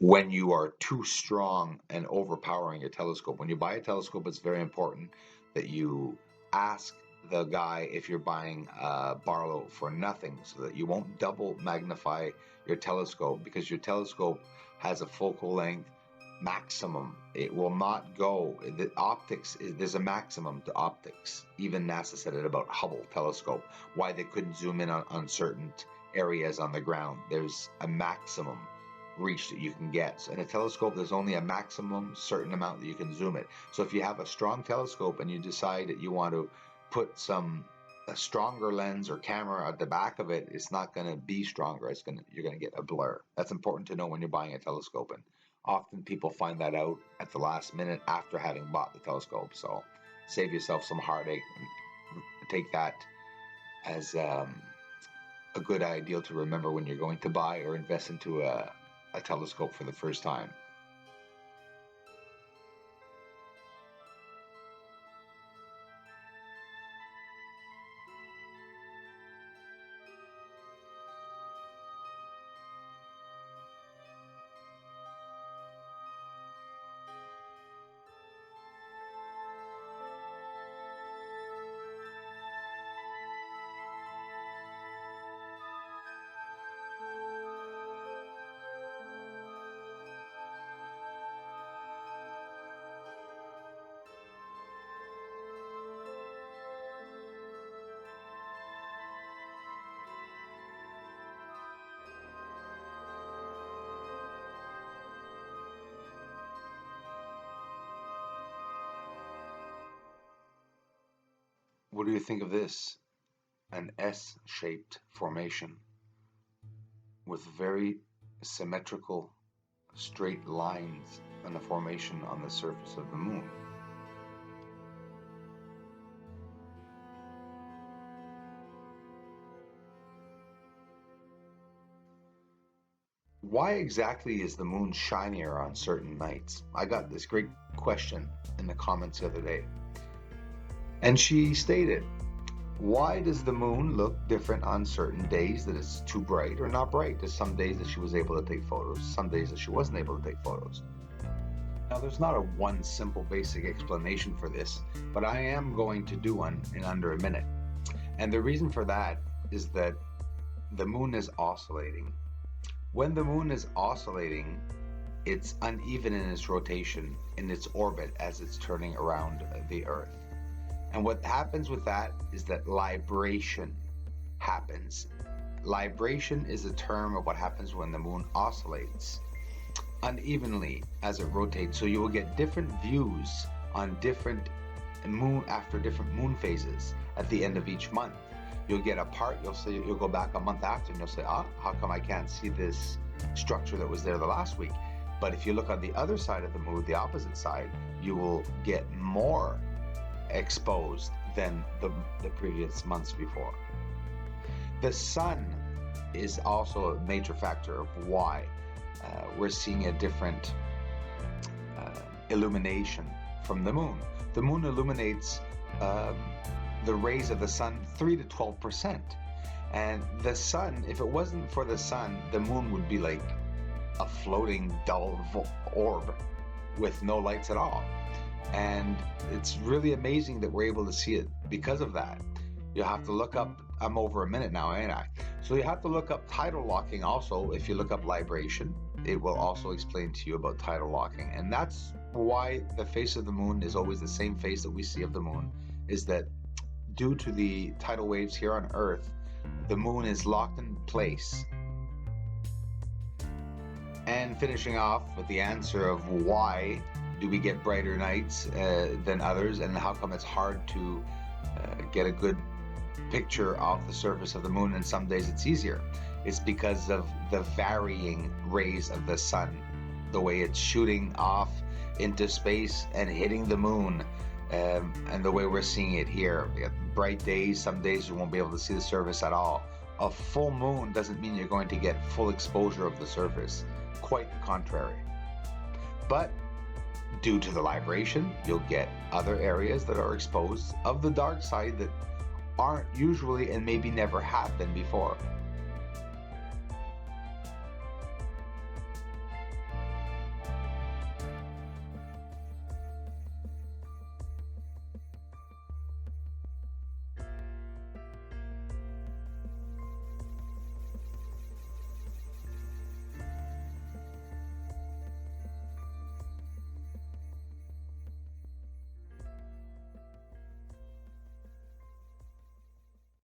when you are too strong and overpowering your telescope. When you buy a telescope, it's very important that you ask the guy if you're buying a Barlow for nothing, so that you won't double magnify your telescope, because your telescope has a focal length maximum. It will not go, the optics, there's a maximum to optics. Even NASA said it about Hubble telescope, why they couldn't zoom in on certain areas on the ground. There's a maximum reach that you can get. So in a telescope, there's only a maximum certain amount that you can zoom it. So if you have a strong telescope and you decide that you want to put a stronger lens or camera at the back of it, it's not going to be stronger. You're going to get a blur. That's important to know when you're buying a telescope, and often people find that out at the last minute after having bought the telescope. So save yourself some heartache and take that as a good idea to remember when you're going to buy or invest into a telescope for the first time. What do you think of this? An S-shaped formation with very symmetrical straight lines on the formation on the surface of the moon. Why exactly is the moon shinier on certain nights? I got this great question in the comments the other day. And she stated, why does the moon look different on certain days that it's too bright or not bright? There's some days that she was able to take photos, some days that she wasn't able to take photos. Now, there's not a one simple basic explanation for this, but I am going to do one in under a minute. And the reason for that is that the moon is oscillating. When the moon is oscillating, it's uneven in its rotation, in its orbit as it's turning around the Earth. And what happens with that is that libration happens. Libration is a term of what happens when the moon oscillates unevenly as it rotates. So you will get different views on different moon after different moon phases at the end of each month. You'll get a part, you'll go back a month after and you'll say, how come I can't see this structure that was there the last week? But if you look on the other side of the moon, the opposite side, you will get more exposed than the previous months before. The sun is also a major factor of why we're seeing a different illumination from the moon. The moon illuminates the rays of the sun 3 to 12%. And the sun, if it wasn't for the sun, the moon would be like a floating dull orb with no lights at all. And it's really amazing that we're able to see it because of that. You have to look up, I'm over a minute now, ain't I? So you have to look up tidal locking also. If you look up libration, it will also explain to you about tidal locking. And that's why the face of the moon is always the same face that we see of the moon, is that due to the tidal waves here on Earth, the moon is locked in place. And finishing off with the answer of why do we get brighter nights than others, and how come it's hard to get a good picture of the surface of the moon, and some days it's easier. It's because of the varying rays of the sun, the way it's shooting off into space and hitting the moon, and the way we're seeing it here. We got bright days, some days you won't be able to see the surface at all. A full moon doesn't mean you're going to get full exposure of the surface, quite the contrary. But due to the libration, you'll get other areas that are exposed of the dark side that aren't usually and maybe never have been before.